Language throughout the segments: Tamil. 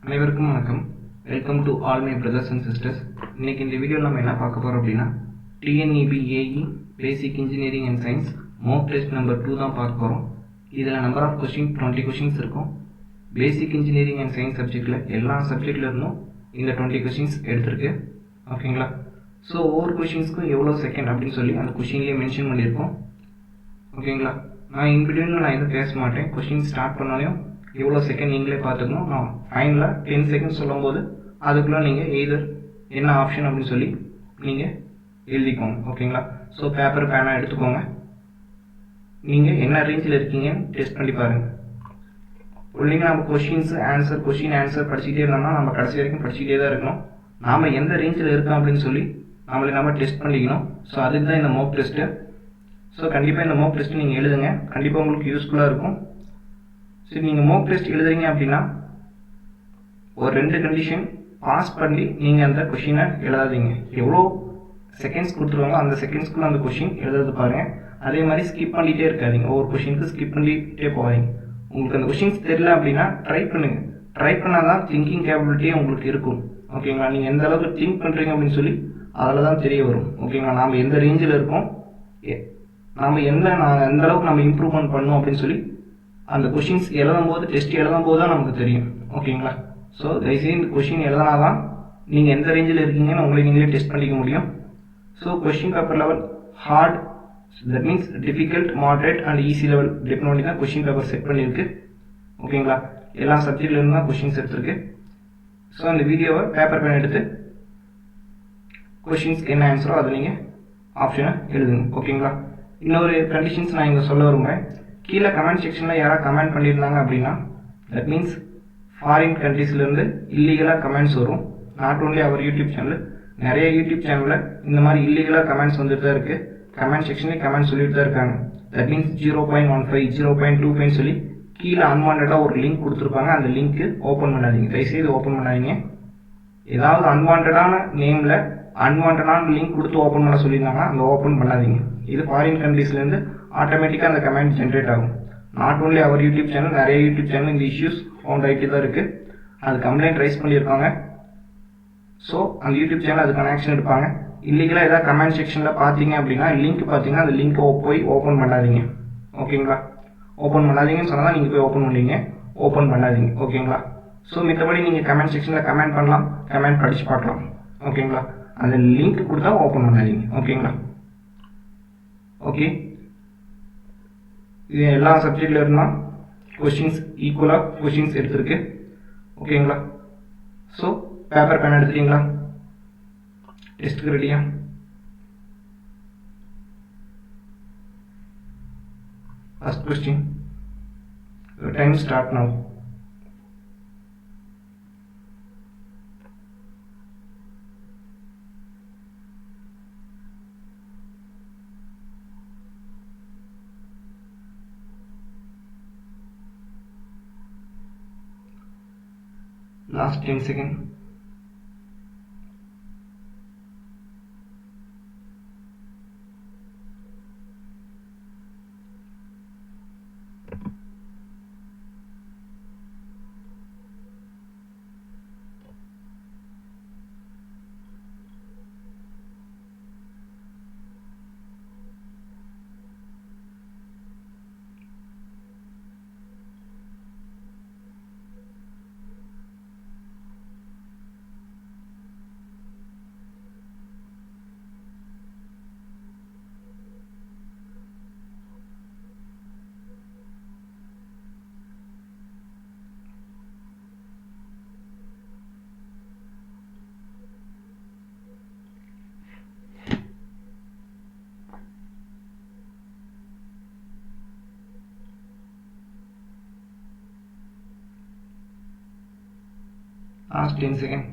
அனைவருக்கும் வணக்கம். Welcome to all my brothers and sisters. இன்னைக்கு இந்த வீடியோவில் நம்ம என்ன பார்க்க போகிறோம் அப்படின்னா TNEB AE basic engineering and science mock test number 2 தான் பார்க்க போகிறோம். இதில் நம்பர் ஆஃப் கொஸ்டின் 20 கொஸ்டின்ஸ் இருக்கும். பேசிக் இன்ஜினியரிங் அண்ட் சயின்ஸ் சப்ஜெக்டில் எல்லா சப்ஜெக்டில் இருந்தும் இந்த 20 கொஸ்டின்ஸ் எடுத்திருக்கு. ஓகேங்களா? ஸோ ஒவ்வொரு கொஸ்டின்ஸ்க்கும் எவ்வளோ செகண்ட் அப்படின்னு சொல்லி அந்த கொஸ்டின்லேயே மென்ஷன் பண்ணியிருக்கோம். ஓகேங்களா? நான் இன்பிட்வீனில் நான் எதுவும் பேச மாட்டேன். கொஸ்டின் ஸ்டார்ட் பண்ணாலையும் எவ்வளோ செகண்ட் நீங்களே பார்த்துக்கணும். நான் ஃபைனலாக 10 செகண்ட் சொல்லும்போது அதுக்குள்ளே நீங்கள் எய்தர் என்ன ஆப்ஷன் அப்படின்னு சொல்லி நீங்கள் எழுதிக்கோங்க. ஓகேங்களா? ஸோ பேப்பர் பேனாக எடுத்துக்கோங்க. நீங்கள் என்ன ரேஞ்சில் இருக்கீங்கன்னு டெஸ்ட் பண்ணி பாருங்கள். இல்லைங்க நம்ம கொஸ்டின் ஆன்சர் படிச்சுக்கிட்டே இருந்தோம்னா நம்ம கடைசி வரைக்கும் படிச்சுக்கிட்டே தான் இருக்கணும். நாம் எந்த ரேஞ்சில் இருக்கோம் அப்படின்னு சொல்லி நம்மளை நம்ம டெஸ்ட் பண்ணிக்கணும். ஸோ அதுக்கு தான் இந்த மோக் டெஸ்ட்டு. ஸோ கண்டிப்பாக இந்த மோக் டெஸ்ட்டு நீங்கள் எழுதுங்க. கண்டிப்பாக உங்களுக்கு யூஸ்ஃபுல்லாக இருக்கும். சரி, நீங்கள் மோக் டெஸ்ட் எழுதுறீங்க அப்படின்னா ஒரு 2 கண்டிஷன் பாஸ் பண்ணி நீங்கள் அந்த கொஷினை எழுதாதீங்க. எவ்வளோ செகண்ட்ஸ் கொடுத்துருவாங்க அந்த செகண்ட்ஸ்க்குள்ள அந்த கொஷின் எழுதுறது பாருங்கள். அதே மாதிரி ஸ்கிப் பண்ணிகிட்டே இருக்காதிங்க. ஒவ்வொரு கொஷினுக்கு ஸ்கிப் பண்ணிகிட்டே போகாதீங்க. உங்களுக்கு அந்த கொஷின்ஸ் தெரியல அப்படின்னா ட்ரை பண்ணுங்கள். ட்ரை பண்ணால் தான் திங்கிங் கேப்பபிலிட்டியே உங்களுக்கு இருக்கும். ஓகேங்களா? நீங்கள் எந்த அளவுக்கு திங்க் பண்ணுறீங்க அப்படின்னு சொல்லி அதில் தான் தெரிய வரும். ஓகேங்களா? நாம் எந்த ரேஞ்சில் இருக்கோம், நாம் எந்த அளவுக்கு நம்ம இம்ப்ரூவ்மெண்ட் பண்ணோம் அப்படின்னு சொல்லி அந்த கொஷின்ஸ் எழுதும்போது டெஸ்ட் எழுதும்போது தான் நமக்கு தெரியும். ஓகேங்களா? ஸோ தயவுசெய்து இந்த கொஷின் எழுதினா தான் நீங்கள் எந்த ரேஞ்சில் இருக்கீங்கன்னு உங்களை நீங்களே டெஸ்ட் பண்ணிக்க முடியும். So question paper level hard, that means difficult, moderate and easy level depend பண்ணி தான் கொஷின் பேப்பர் செட் பண்ணியிருக்கு. ஓகேங்களா? எல்லா சப்ஜெக்ட்லேருந்து தான் கொஷின்ஸ் எடுத்திருக்கு. ஸோ அந்த வீடியோவை பேப்பர் பேன் எடுத்து கொஷின்ஸ்க்கு என்ன ஆன்சரோ அதை நீங்கள் ஆப்ஷனை எழுதுங்க. ஓகேங்களா? இன்னொரு கண்டிஷன்ஸ் நான் இங்கே சொல்ல விரும்புகிறேன். கீழே கமெண்ட் செக்ஷனில் யாராவது கமெண்ட் பண்ணியிருந்தாங்க அப்படின்னா தட் மீன்ஸ் ஃபாரின் கண்ட்ரீஸ்லேருந்து இல்லீகலாக கமெண்ட்ஸ் வரும். Not only our YouTube channel, நிறைய யூடியூப் சேனலில் இந்த மாதிரி இல்லீகலாக கமெண்ட்ஸ் வந்துட்டு தான் இருக்குது. கமெண்ட் செக்ஷன்லேயே கமெண்ட் சொல்லிட்டு தான் இருக்காங்க. தட் மீன்ஸ் 0.15 0.25 சொல்லி கீழே அன்வான்டாக ஒரு லிங்க் கொடுத்துருப்பாங்க. அந்த லிங்க்கு ஓப்பன் பண்ணாதீங்க. தயவுசெய்து ஓப்பன் பண்ணாதீங்க. ஏதாவது அன்வான்டான நேமில் அன்வான்டான லிங்க் கொடுத்து ஓப்பன் பண்ண சொல்லியிருந்தாங்கன்னா அந்த ஓப்பன் பண்ணாதீங்க. இது ஃபாரின் கண்ட்ரீஸ்லேருந்து ஆட்டோமேட்டிக்காக அந்த கமெண்ட் ஜென்ரேட் ஆகும். Not only our YouTube channel, நிறைய யூடியூப் சேனல் இந்த இஷ்யூஸ் ஃபவுண்ட் ஆகிட்டு தான் இருக்குது. அது கம்ப்ளைண்ட் ரைஸ் பண்ணியிருக்காங்க. ஸோ அந்த யூடியூப் சேனல் அதுக்கான ஆக்ஷன் எடுப்பாங்க. இல்லீகலாக ஏதாவது கமெண்ட் செக்ஷனில் பார்த்தீங்க அப்படின்னா லிங்க் பார்த்தீங்கன்னா அந்த லிங்க்கை போய் ஓப்பன் பண்ணாதீங்க. ஓகேங்களா? ஓப்பன் பண்ணாதீங்கன்னு சொன்னால் தான் நீங்கள் போய் ஓப்பன் பண்ணுவீங்க. ஓப்பன் பண்ணாதீங்க. ஓகேங்களா? ஸோ மித்தபடி நீங்கள் கமெண்ட் செக்ஷனில் கமெண்ட் பண்ணலாம், கமெண்ட் படித்து பார்க்கலாம். ஓகேங்களா? அந்த லிங்க் கொடுத்தா ஓப்பன் பண்ணாதீங்க. ஓகேங்களா? ஓகே, இது எல்லா சப்ஜெக்டில் இருந்தால் கொஷின்ஸ் ஈக்குவலாக கொஷின்ஸ் எடுத்திருக்கு. ஓகேங்களா? ஸோ பேப்பர் பேன் எடுத்துட்டீங்களா? டெஸ்ட்டுக்கு ரெடியா? First question. Time start now. Last 10 seconds. Last 10 seconds.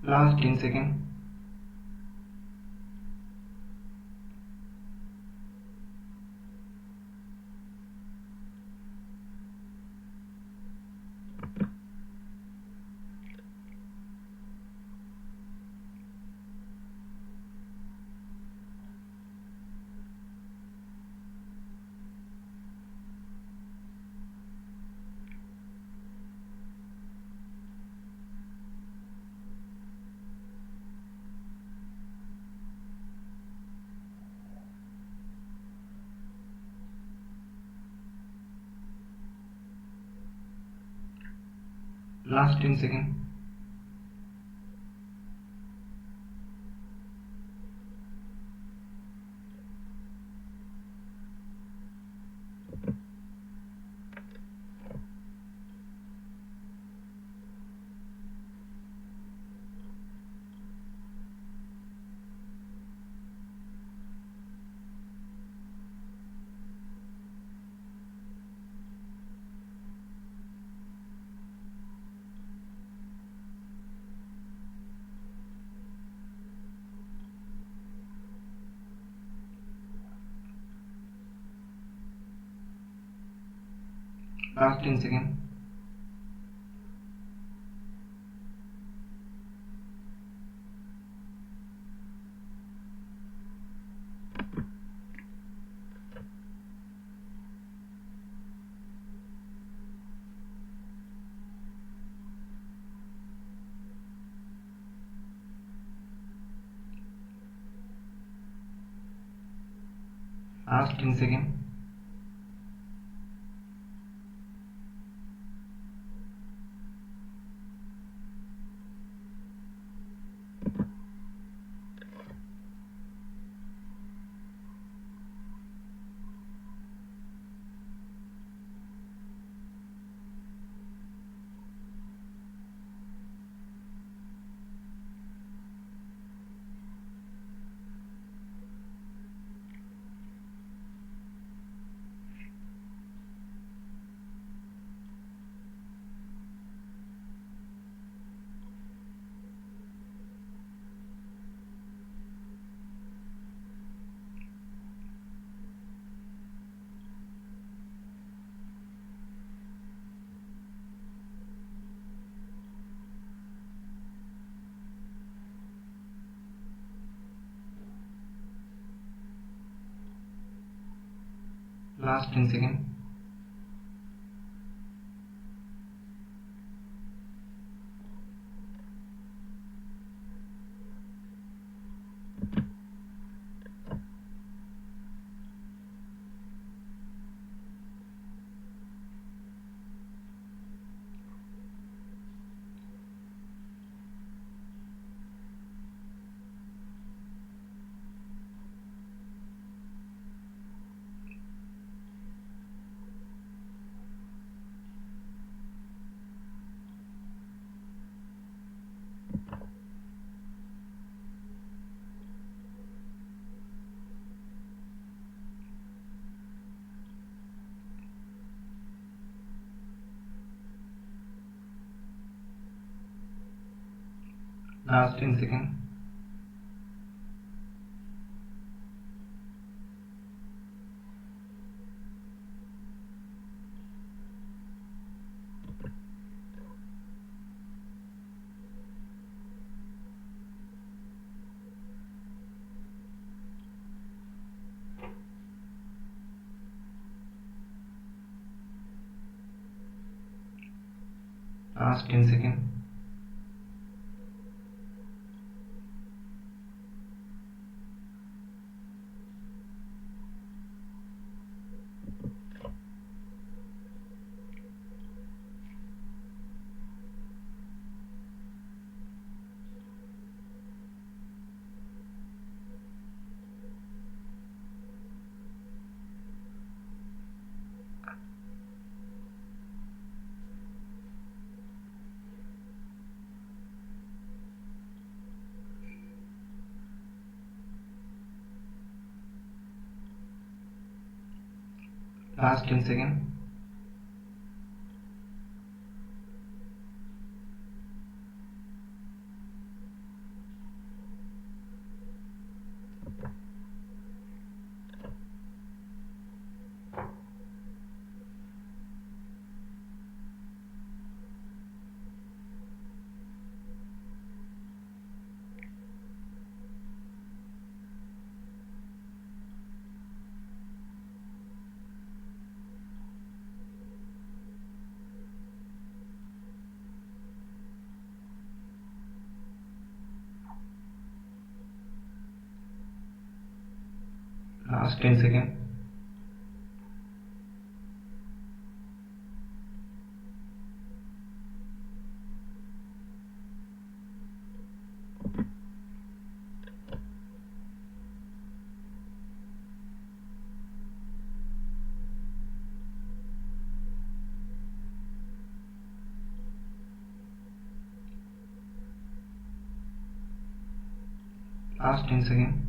Last 10 seconds. Last 10 seconds. Last 10 seconds. Last 10 seconds. Last 10 seconds. Last 10 seconds. Last 10 seconds. Last 10 seconds. Last 10 seconds. Last 10 seconds.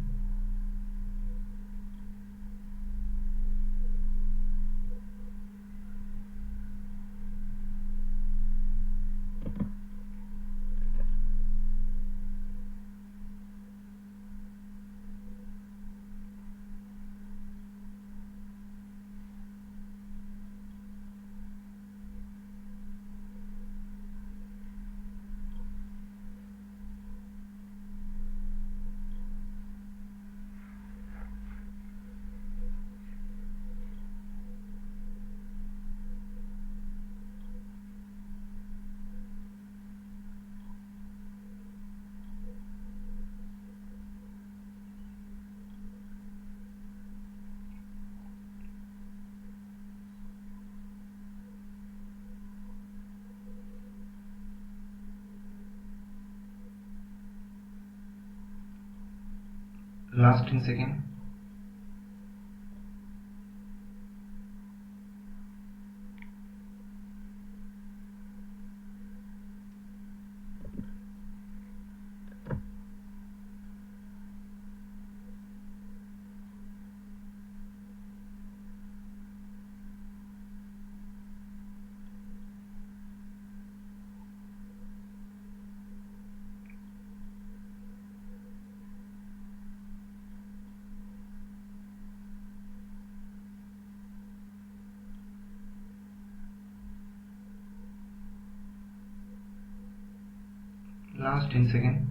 Last 10 seconds. Last 10 seconds.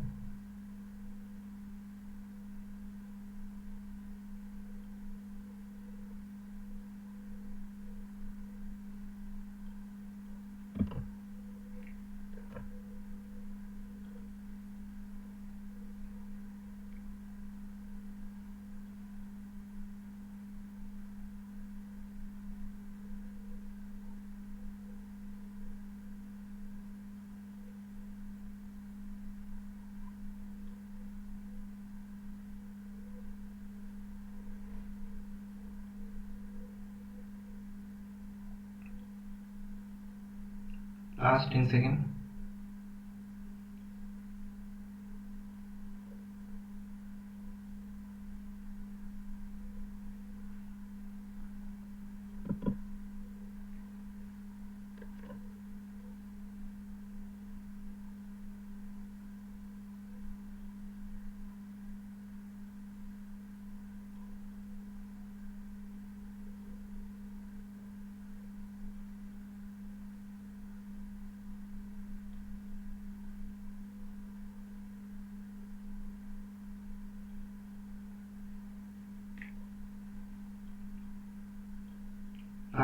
Last 10 seconds.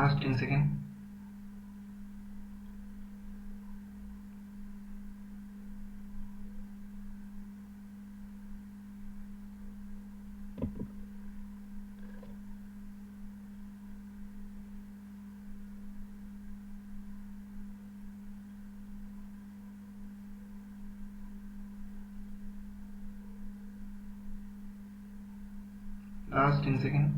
Last 10 seconds. Last 10 seconds.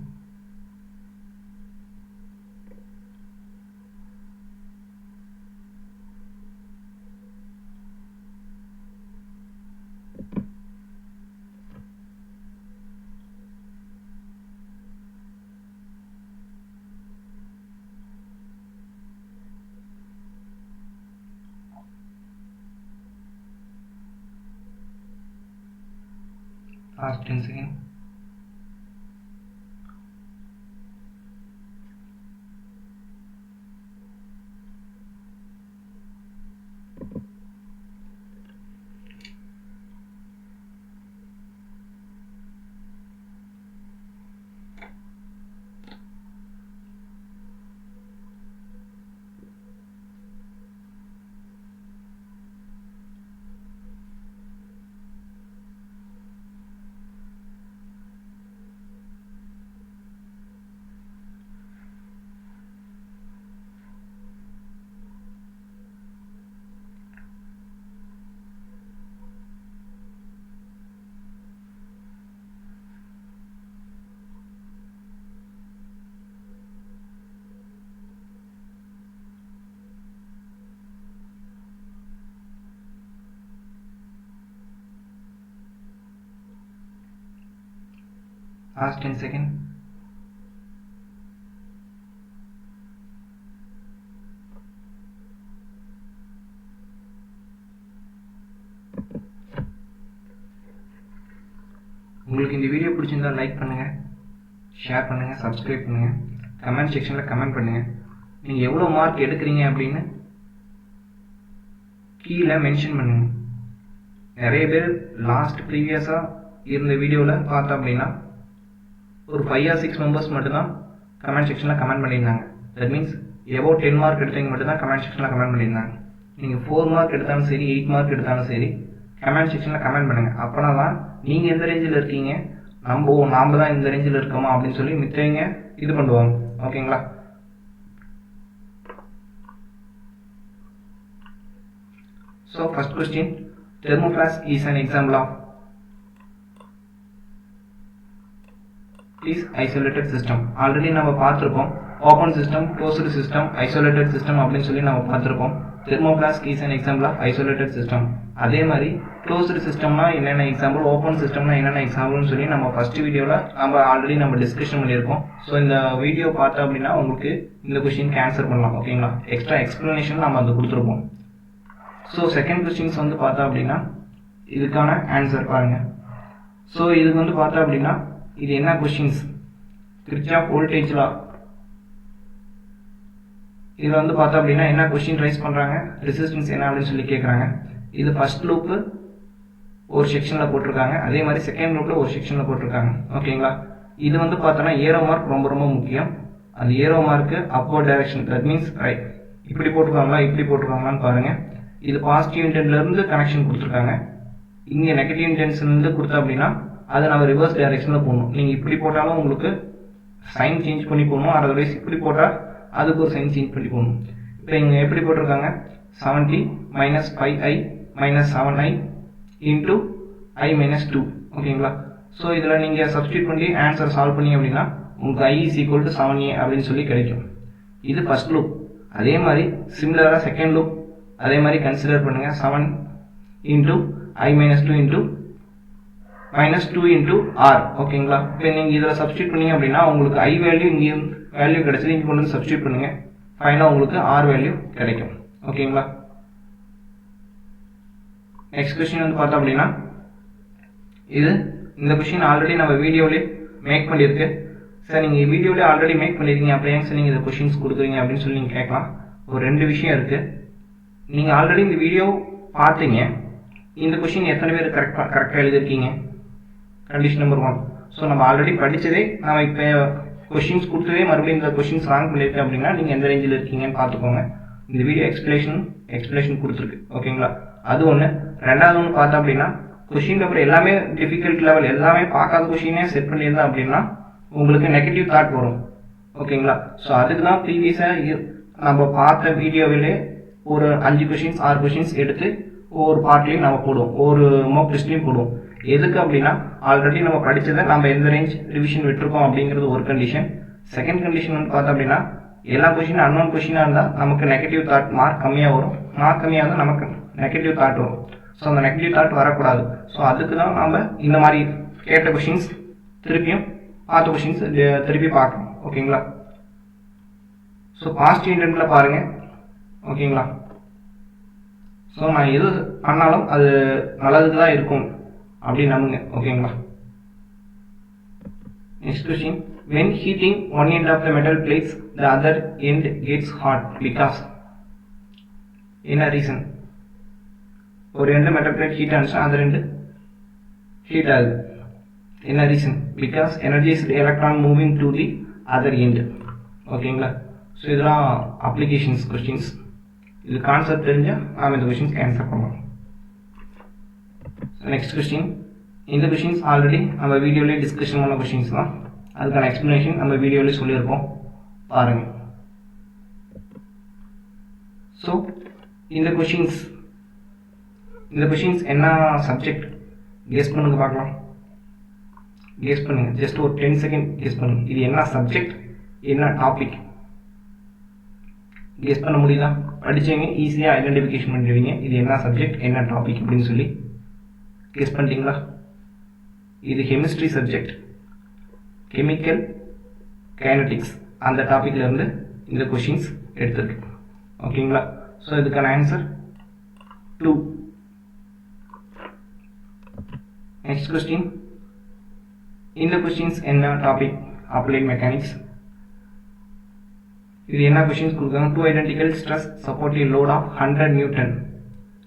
Last 10 seconds. last 10 seconds. உங்களுக்கு இந்த வீடியோ பிடிச்சிருந்தா லைக் பண்ணுங்க, ஷேர் பண்ணுங்க, சப்ஸ்கிரைப் பண்ணுங்க, கமெண்ட் செக்ஷன்ல கமெண்ட் பண்ணுங்க. நீங்க எவ்வளவு மார்க் எடுக்கிறீங்க அப்படின்னு கீழே மென்ஷன் பண்ணுங்க. நிறைய பேர் லாஸ்ட் ப்ரீவியஸா இருந்த வீடியோவில் பார்த்தோம் அப்படின்னா ஒரு 5 or 6 மெம்பர்ஸ் மட்டும்தான் கமெண்ட் செக்ஷனில் கமெண்ட் பண்ணியிருந்தாங்க. தட் மீன்ஸ் எபோவ் 10 மார்க் எடுத்தவங்க மட்டும்தான் கமெண்ட் செக்ஷனில் கமெண்ட் பண்ணியிருந்தாங்க. நீங்கள் 4 மார்க் எடுத்தாலும் சரி, 8 மார்க் எடுத்தாலும் சரி, கமெண்ட் செக்ஷனில் கமெண்ட் பண்ணுங்கள். அப்போனா தான் நீங்கள் எந்த ரேஞ்சில் இருக்கீங்க, நாம் தான் இந்த ரேஞ்சில் இருக்கோமா அப்படின்னு சொல்லி மித்தவங்க இது பண்ணுவாங்க. ஓகேங்களா? So first question, thermoflask is an example of is isolated system. Already நம்ம பார்த்துருக்கோம். Open system, closed system, isolated system அப்படின்னு சொல்லி நம்ம பார்த்துருக்கோம். தெர்மோஃப்ளாஸ்க் is an example of isolated system. அதே மாதிரி க்ளோஸ்டு சிஸ்டம்னா என்னென்ன எக்ஸாம்பிள், ஓப்பன் சிஸ்டம்னா என்னென்ன எக்ஸாம்பிள்னு சொல்லி நம்ம ஃபர்ஸ்ட் வீடியோவில் ஆல்ரெடி டிஸ்கஷன் பண்ணியிருக்கோம். ஸோ இந்த வீடியோ பார்த்தோம் அப்படின்னா உங்களுக்கு இந்த கொஸ்டினுக்கு ஆன்சர் பண்ணலாம். ஓகேங்களா? எக்ஸ்ட்ரா எக்ஸ்பிளனேஷன் நம்ம அது கொடுத்துருப்போம். ஸோ செகண்ட் கொஸ்டின்ஸ் பார்த்தோம் அப்படின்னா இதுக்கான ஆன்சர் பாருங்க. ஸோ இதுக்கு பார்த்தோம் அப்படின்னா இது என்ன கொஸ்டின்ஸ், கிர்ச்சாஃப் வோல்டேஜ் லா. இதில் பார்த்தோம் அப்படின்னா என்ன கொஸ்டின் ரைஸ் பண்ணுறாங்க, ரெசிஸ்டன்ஸ் என்ன அப்படின்னு சொல்லி கேட்குறாங்க. இது ஃபர்ஸ்ட் லூப்பு ஒரு செக்ஷனில் போட்டிருக்காங்க, அதே மாதிரி செகண்ட் லூப்பில் ஒரு செக்ஷனில் போட்டிருக்காங்க. ஓகேங்களா? இது பார்த்தோன்னா ஏரோ மார்க் ரொம்ப ரொம்ப முக்கியம். அந்த aero mark upward direction, that means right, இப்படி போட்டிருக்காங்களா இப்படி போட்டிருக்காங்களான்னு பாருங்கள். இது பாசிட்டிவ் இன்டென்ட்லேருந்து கனெக்ஷன் கொடுத்துருக்காங்க. இங்கே நெகட்டிவ் இன்டென்ஷன்லேருந்து கொடுத்தா அப்படின்னா அதை நம்ம ரிவர்ஸ் டைரக்ஷனில் போடணும். நீங்கள் இப்படி போட்டாலும் உங்களுக்கு சைன் சேஞ்ச் பண்ணி போடணும், அதர்வைஸ் இப்படி போட்டால் அதுக்கு ஒரு சைன் சேஞ்ச் பண்ணி போடணும். இப்போ இங்கே எப்படி போட்டிருக்காங்க, 70 - 5i - 7i இன்ட்டு i - 2. ஓகேங்களா? ஸோ இதில் நீங்கள் சப்ஸ்டியூட் பண்ணி ஆன்சர் சால்வ் பண்ணி அப்படின்னா உங்களுக்கு i = 7a அப்படின்னு சொல்லி கிடைக்கும். இது ஃபர்ஸ்ட் லூப். அதே மாதிரி சிமிலராக செகண்ட் லூப் அதே மாதிரி கன்சிடர் பண்ணுங்க. 7 into i - 2 into -2 into r. ஓகேங்களா? இப்போ நீங்கள் இதில் சப்ஸ்டியூட் பண்ணீங்க அப்படின்னா உங்களுக்கு i வேல்யூ இங்கே வேல்யூ கிடைச்சது, இங்கே கொண்டு வந்து சப்ஸ்டியூட் பண்ணுங்க, ஃபைனலாக உங்களுக்கு r வேல்யூ கிடைக்கும். ஓகேங்களா? நெக்ஸ்ட் கொஸ்டின் பார்த்தோம் அப்படின்னா இந்த கொஸ்டின் ஆல்ரெடி நம்ம வீடியோவிலே மேக் பண்ணியிருக்கு. சார் நீங்கள் வீடியோவிலே ஆல்ரெடி மேக் பண்ணியிருக்கீங்க, அப்போ ஏங்க சார் நீங்கள் இந்த கொஸ்டின்ஸ் கொடுக்குறீங்க அப்படின்னு சொல்லி நீங்கள் கேட்கலாம். ஒரு 2 விஷயம் இருக்குது. நீங்கள் ஆல்ரெடி இந்த வீடியோ பார்த்தீங்க, இந்த கொஸ்டின் எத்தனை பேர் கரெக்டாக எழுதிருக்கீங்க? Condition number 1. ஸோ நம்ம ஆல்ரெடி படித்ததே, நம்ம இப்போ கொஸ்டின்ஸ் கொடுத்ததே மறுபடியும் இந்த கொஸ்டின்ஸ் ராங் பண்ணியிருக்கேன் அப்படின்னா நீங்கள் எந்த ரேஞ்சில் இருக்கீங்கன்னு பார்த்துக்கோங்க. இந்த வீடியோ எக்ஸ்பிளேஷன் கொடுத்துருக்கு. ஓகேங்களா? அது ஒன்று. ரெண்டாவது ஒன்று பார்த்தோம் அப்படின்னா கொஸ்டின் பேப்பர் எல்லாமே டிஃபிகல்ட் லெவல், எல்லாமே பார்க்காத கொஸ்டினே செட் பண்ணியிருந்தேன் அப்படின்னா உங்களுக்கு நெகட்டிவ் தாட் வரும். ஓகேங்களா? ஸோ அதுக்கு தான் ப்ரீவியஸாக நம்ம பார்த்த வீடியோவிலே ஒரு 5 கொஸ்டின்ஸ் 6 கொஸ்டின்ஸ் எடுத்து ஒவ்வொரு பார்ட்லையும் நம்ம போடுவோம், ஒரு மோக் டெஸ்ட்லையும் போடுவோம். எதுக்கு அப்படின்னா ஆல்ரெடி நம்ம படித்ததை நம்ம எந்த ரேஞ்ச் ரிவிஷன் விட்டுருக்கோம் அப்படிங்கிறது ஒரு கண்டிஷன். செகண்ட் கண்டிஷன் பார்த்தோம் அப்படின்னா எல்லா கொஸ்டினும் அன்னோன் கொஸ்டினாக இருந்தால் நமக்கு நெகட்டிவ் தாட் மார்க் கம்மியாக வரும், மார்க் கம்மியாக இருந்தால் நமக்கு நெகட்டிவ் தாட் வரும். ஸோ அந்த நெகட்டிவ் தாட் வரக்கூடாது. ஸோ அதுக்கு தான் நம்ம இந்த மாதிரி கேட்ட கொஸ்டின்ஸ் திருப்பியும் பார்த்த கொஸ்டின்ஸ் திருப்பி பார்க்கணும். ஓகேங்களா? ஸோ பாசிட்டிவ் இன்டென்ட்டில் பாருங்கள். ஓகேங்களா? ஸோ நான் எது பண்ணாலும் அது நல்லதுக்கு தான் இருக்கும் அப்படின்னு நம்புங்க. ஓகேங்களா? Next question, when heating one end of the metal plates the other end gets hot because என்ன ரீசன்? ஒரு எண்டு மெட்டல் பிளேட் ஹீட் ஆனிச்சுன்னா அதர் எண்டு ஹீட் ஆகுது. என்ன reason? Because energy is electron moving to the other end. ஓகேங்களா? ஸோ இதெல்லாம் அப்ளிகேஷன்ஸ் கொஸ்டின்ஸ். இது கான்செப்ட் தெரிஞ்சால் நாம் இந்த கொஸ்டின்ஸ்க்கு ஆன்சர் பண்ணலாம். நெக்ஸ்ட் கொஸ்டின், இந்த கொஸ்டின்ஸ் ஆல்ரெடி நம்ம வீடியோலேயே டிஸ்கஷன் பண்ண கொஸ்டின்ஸ் தான், அதுக்கான எக்ஸ்ப்ளனேஷன் நம்ம வீடியோலேயே சொல்லியிருப்போம், பாருங்கள். ஸோ இந்த கொஸ்டின்ஸ் என்ன சப்ஜெக்ட் கெஸ் பண்ணுங்க பார்க்கலாம். கெஸ் பண்ணுங்க, ஜஸ்ட் ஒரு 10 செகண்ட் கெஸ் பண்ணுங்க. இது என்ன சப்ஜெக்ட், என்ன டாபிக்? கெஸ் பண்ண முடியுதா? படிச்சவங்க ஈஸியாக ஐடென்டிஃபிகேஷன் பண்ணிடுவீங்க இது என்ன சப்ஜெக்ட் என்ன டாபிக் அப்படின்னு சொல்லி. கெஸ் பண்ணிட்டீங்களா? இது கெமிஸ்ட்ரி சப்ஜெக்ட். கெமிக்கல் கைனடிக்ஸ் அந்த டாப்பிக்ல இருந்து இந்த கொஷின்ஸ் எடுத்திருக்கு. ஓகேங்களா? ஸோ இதுக்கான ஆன்சர் 2. Next question. இந்த கொஸ்டின்ஸ் என்ன டாபிக்? Applied mechanics. இது என்ன கொஸ்டின்ஸ் கொடுக்குறாங்க? 2 identical stress supportive load of 100 Newton.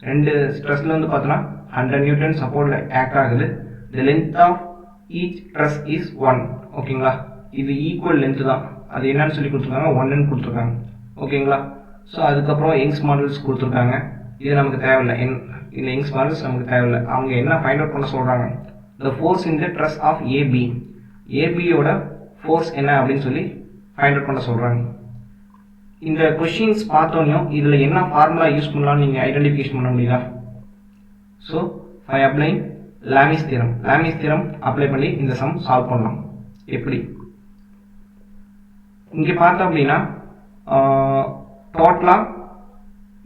ரெண்டு ஸ்ட்ரெஸ்ல வந்து பார்த்தோன்னா 100 Newton சப்போர்ட்ல ஆக்ட் ஆகுது. the length of each truss is 1. ஓகேங்களா? இது ஈக்குவல் லென்த் தான். அது என்னன்னு சொல்லி கொடுத்துருக்காங்க? 1ன்னு கொடுத்துருக்காங்க. ஓகேங்களா? ஸோ அதுக்கப்புறம் யங்ஸ் மாடல்ஸ் கொடுத்துருக்காங்க. இது நமக்கு தேவையில்லை. இந்த யங்ஸ் மாடல்ஸ் நமக்கு தேவையில்லை. அவங்க என்ன ஃபைண்ட் அவுட் பண்ண சொல்கிறாங்க? the force in the truss of AB. ABயோட ஃபோர்ஸ் என்ன அப்படின்னு சொல்லி ஃபைண்ட் அவுட் பண்ண சொல்கிறாங்க. இந்த கொஷின்ஸ் பார்த்தோன்னையும் இதில் என்ன ஃபார்முலா யூஸ் பண்ணலாம்னு நீங்கள் ஐடென்டிஃபிகேஷன் பண்ண முடியுதா? So by applying Lami's theorem apply பண்ணி இந்த சம் சால்வ் பண்ணலாம். எப்படி? இங்கே பார்த்தோம் அப்படின்னா டோட்டலாக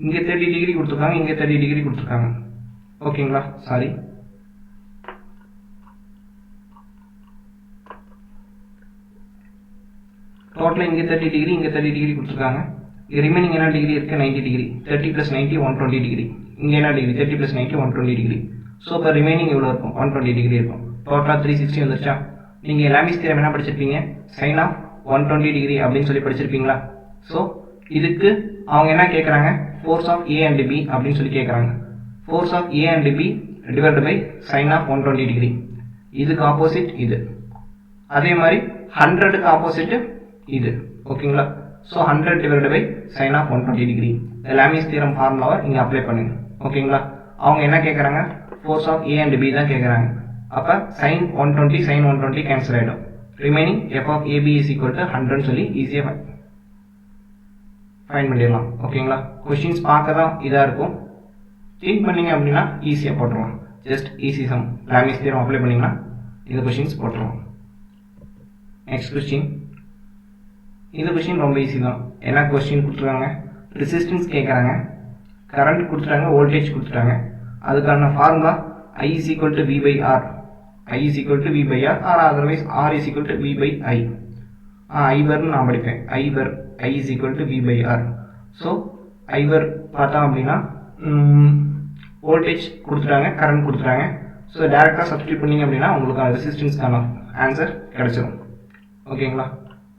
இங்கே 30 டிகிரி கொடுத்துருக்காங்க, இங்கே 30 டிகிரி கொடுத்துருக்காங்க. ஓகேங்களா? சாரி, டோட்டலாக இங்கே 30 டிகிரி, இங்கே 30 டிகிரி கொடுத்துருக்காங்க. ரிமைனிங் என்ன டிகிரி இருக்குது? 90 டிகிரி. 30 + 90 120 டிகிரி. இங்கே என்ன டிகிரி? 30 + 90 120 டிகிரி. ஸோ இப்போ ரிமைனிங் எவ்வளோ இருக்கும்? 120 டிகிரி இருக்கும். டோட்டலாக 360 வந்துருச்சா? நீங்கள் லாமிஸ் தியரம் என்ன படிச்சிருப்பீங்க? சைன் ஆஃப் 120 டிகிரி அப்படின்னு சொல்லி படிச்சிருப்பீங்களா? ஸோ இதுக்கு அவங்க என்ன கேட்குறாங்க? Force of A and B அப்படின்னு சொல்லி கேட்குறாங்க. Force of A and B divide by sine of 120 degree. இதுக்கு ஆப்போசிட் இது. அதே மாதிரி 100க்கு ஆப்போசிட் இது. ஓகேங்களா? So 100 divide by sine of 120 degree. Lami's theorem ஃபார்முலாவை நீங்கள் அப்ளை பண்ணுங்க. ஓகேங்களா? அவங்க என்ன கேட்குறாங்க? Force of A and B தான் கேட்குறாங்க. அப்போ சைன் 120 சைன் 120 கேன்சல் ஆகிடும். Remaining f of AB is equal to 100 சொல்லி ஈஸியாக ஃபைண்ட் பண்ணிடலாம். ஓகேங்களா? கொஷின்ஸ் பார்க்க தான் இதாக இருக்கும். திங்க் பண்ணிங்க அப்படின்னா ஈஸியாக போட்டுருவோம். Just easy sum Lami's theorem apply பண்ணிங்கன்னா இந்த கொஷின்ஸ் போட்டுருவோம். Next question. இந்த கொஸ்டின் ரொம்ப ஈஸி தான். என்ன கொஸ்டின் கொடுத்துருக்காங்க? ரெசிஸ்டன்ஸ் கேட்குறாங்க, கரண்ட் கொடுத்துட்டாங்க, வோல்டேஜ் கொடுத்துட்டாங்க. அதுக்கான formula I is equal to V/R. I is equal to V/R or otherwise R is equal to V/I. ஐவர்னு நான் படிப்பேன். I is equal to V/R. So ஐவர் பார்த்தோம் அப்படின்னா வோல்டேஜ் கொடுத்துட்டாங்க, கரண்ட் கொடுத்துட்டாங்க. ஸோ டேரெக்டாக சப்ஸ்டியூட் பண்ணிங்க அப்படின்னா உங்களுக்கு ரெசிஸ்டன்ஸ்க்கான ஆன்சர் கிடச்சிடும். ஓகேங்களா?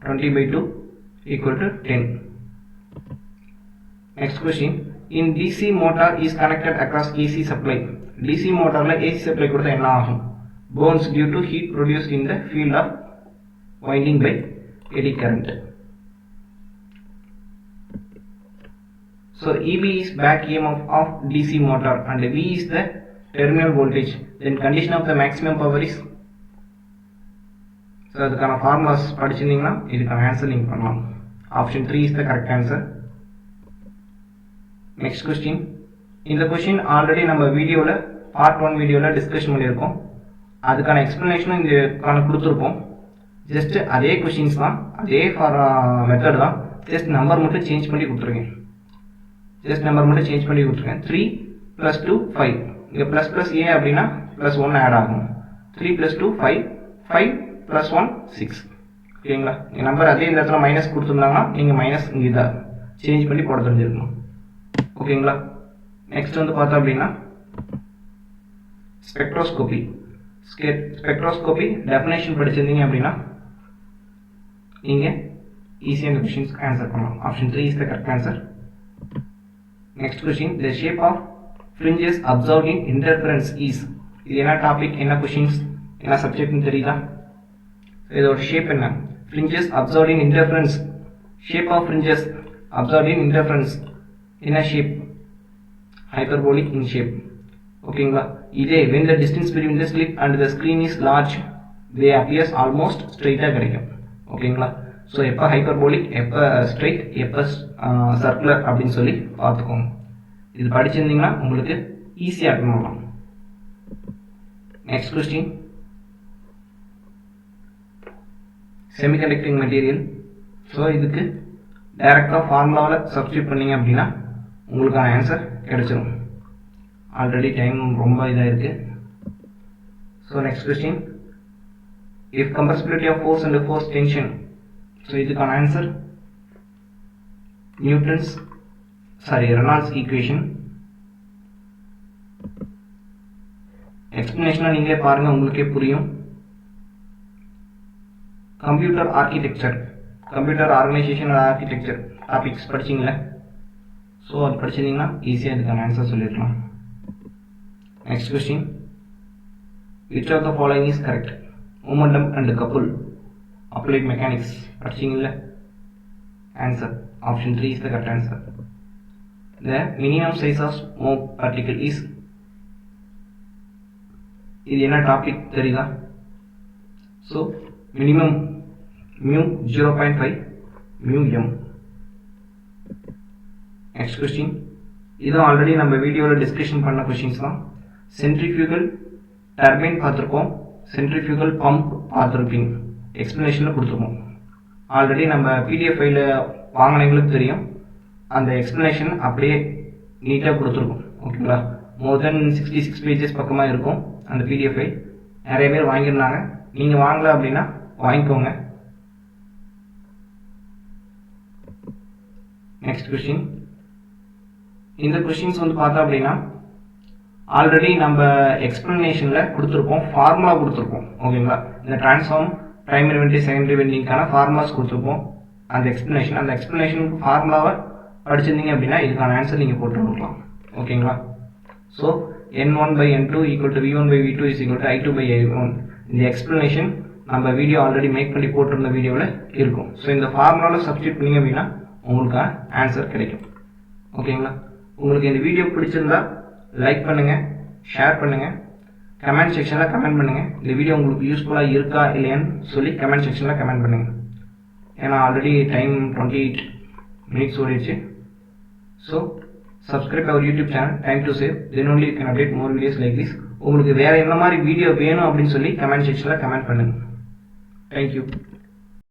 20/2 equal to 10. Next question. In DC motor is connected across AC supply. DC motorல AC supply கொடுத்தா என்ன ஆகும்? Burns due to heat produced in the field of winding by eddy current. So EB is back EMF of DC motor and V is the terminal voltage. Then condition of the maximum power is. So அதுக்கான ஃபார்முலாஸ் படிச்சிருந்தீங்கன்னா இதுக்கான ஆன்சர் நீங்கள் பண்ணலாம். Option 3 is the correct answer. Next question. இந்த கொஸ்டின் ஆல்ரெடி நம்ம வீடியோவில் பார்ட் 1 வீடியோவில் டிஸ்கஷன் பண்ணியிருக்கோம். அதுக்கான எக்ஸ்ப்ளனேஷனும் இதுக்கான கொடுத்துருப்போம். ஜஸ்ட் அதே கொஸ்டின்ஸ் தான், அதே மெத்தட் தான். ஜஸ்ட் நம்பர் மட்டும் சேஞ்ச் பண்ணி கொடுத்துருக்கேன். 3 + 2 5. இங்கே ++ A அப்படின்னா +1 ஆட் ஆகும். 3 + 2 5, 5 + 1 6. ஓகேங்களா? நீங்கள் நம்பர் அதே இந்த இடத்துல மைனஸ் கொடுத்துருந்தாங்கன்னா நீங்கள் மைனஸ் இங்கே இதை சேஞ்ச் பண்ணி போட தெரிஞ்சிருக்கணும். ஓகேங்களா? நெக்ஸ்ட் வந்து பார்த்தோம் அப்படின்னா ஸ்பெக்ட்ரோஸ்கோபி டெஃபினேஷன் படிச்சிருந்தீங்க அப்படின்னா நீங்கள் ஈஸியாக இந்த கொஸ்டின்ஸ்க்கு ஆன்சர் பண்ணலாம். Option 3 is the correct answer. Next question. the shape of fringes observed in interference is. இது என்ன டாபிக், என்ன கொஸ்டின்ஸ், என்ன சப்ஜெக்ட்னு தெரியுதா? இதோட ஷேப் என்ன? fringes observed in interference. shape of fringes observed in interference என்ன ஷேப்? ஹைப்பர்போலிக் இன் ஷேப். ஓகேங்களா? இதே when the distance between the slit and the screen is large they appears almost ஸ்ட்ரெயிட்டாக கிடைக்கும். ஓகேங்களா? ஸோ எப்போ ஹைப்பர்போலிக், எப்போ ஸ்ட்ரெயிட், எப்போ சர்க்குலர் அப்படின்னு சொல்லி பார்த்துக்கோங்க. இது படிச்சிருந்தீங்கன்னா உங்களுக்கு ஈஸியாக பண்ணலாம். Next question. Semiconducting material. So இதுக்கு டைரெக்டாக ஃபார்முலாவில் சப்ஸ்டியூட் பண்ணிங்க அப்படின்னா உங்களுக்கான ஆன்சர் கிடைச்சிடும். ஆல்ரெடி டைம் ரொம்ப இதாக இருக்குது. So next question. if compressibility of force and force tension. So இதுக்கான ஆன்சர் ரெனால்ட்ஸ் ஈக்குவேஷன். எக்ஸ்பிளனேஷனாக நீங்களே பாருங்கள், உங்களுக்கே புரியும். Computer architecture, computer organisation architecture topics படிச்சிங்களா? ஸோ அது படிச்சிருந்தீங்கன்னா ஈஸியாக இதுக்கான ஆன்சர் சொல்லியிருக்கலாம். Next question, which of the following is correct? Momentum and couple, applied mechanics படிச்சிங்களா? Answer option 3 is the correct answer. The minimum size of smoke particle is, இது என்ன டாபிக் தெரியுதா? So minimum mu 0.5 μm. Next question, இதுவும் ஆல்ரெடி நம்ம வீடியோவில் டிஸ்கஷன் பண்ண கொஸ்டின்ஸ் தான். சென்ட்ரிஃபியூகல் டர்பைன் பார்த்துருக்கோம், சென்ட்ரிஃபியூகல் பம்ப் பார்த்துருப்பீங்க, எக்ஸ்பிளனேஷனில் கொடுத்துருக்கோம். ஆல்ரெடி நம்ம பிடிஎஃப் ஃபைலில் வாங்கினவங்களுக்கு தெரியும், அந்த எக்ஸ்பிளனேஷன் அப்படியே நீட்டாக கொடுத்துருக்கோம். ஓகேங்களா? மோர் தென் 66 பேஜஸ் பக்கமாக இருக்கும் அந்த பிடிஎஃப் ஃபைல். நிறைய பேர் வாங்கியிருந்தாங்க, நீங்கள் வாங்கல அப்படின்னா வாங்கிக்கோங்க. நெக்ஸ்ட் கொஸ்டின், இந்த கொஸ்டின்ஸ் வந்து பார்த்தா அப்படின்னா ஆல்ரெடி நம்ம எக்ஸ்பிளனேஷனில் கொடுத்துருப்போம், ஃபார்முலா கொடுத்துருப்போம். ஓகேங்களா? இந்த டிரான்ஸ்ஃபார்ம் பிரைமரி வெண்டிங் செகண்டரி வெண்டிங்கான ஃபார்முலாஸ் கொடுத்துருப்போம். அந்த எக்ஸ்பிளனேஷன் ஃபார்முலாவை படிச்சிருந்தீங்க அப்படின்னா இதுக்கான ஆன்சர் நீங்கள் போட்டு கொடுக்கலாம். ஓகேங்களா? So N1/N2 = V1/V2 = I2/I1. இந்த எக்ஸ்பிளனேஷன் நம்ம வீடியோ ஆல்ரெடி மேக் பண்ணி போட்டிருந்த வீடியோவில் இருக்கும். ஸோ இந்த ஃபார்முலாவில் சப்ஸ்டியூட் பண்ணிங்க அப்படின்னா உங்களுக்கான ஆன்சர் கிடைக்கும். ஓகேங்களா? உங்களுக்கு இந்த வீடியோ பிடிச்சிருந்தா லைக் பண்ணுங்கள், ஷேர் பண்ணுங்கள், கமெண்ட் செக்ஷனில் கமெண்ட் பண்ணுங்கள். இந்த வீடியோ உங்களுக்கு யூஸ்ஃபுல்லாக இருக்கா இல்லையான்னு சொல்லி கமெண்ட் செக்ஷனில் கமெண்ட் பண்ணுங்கள். ஏன்னா ஆல்ரெடி டைம் 28 minutes ஓடிடுச்சு. So subscribe our YouTube channel Time to Save, then only you can update more videos like this. உங்களுக்கு வேறு என்ன மாதிரி வீடியோ வேணும் அப்படின்னு சொல்லி கமெண்ட் செக்ஷனில் கமெண்ட் பண்ணுங்கள். தேங்க்யூ.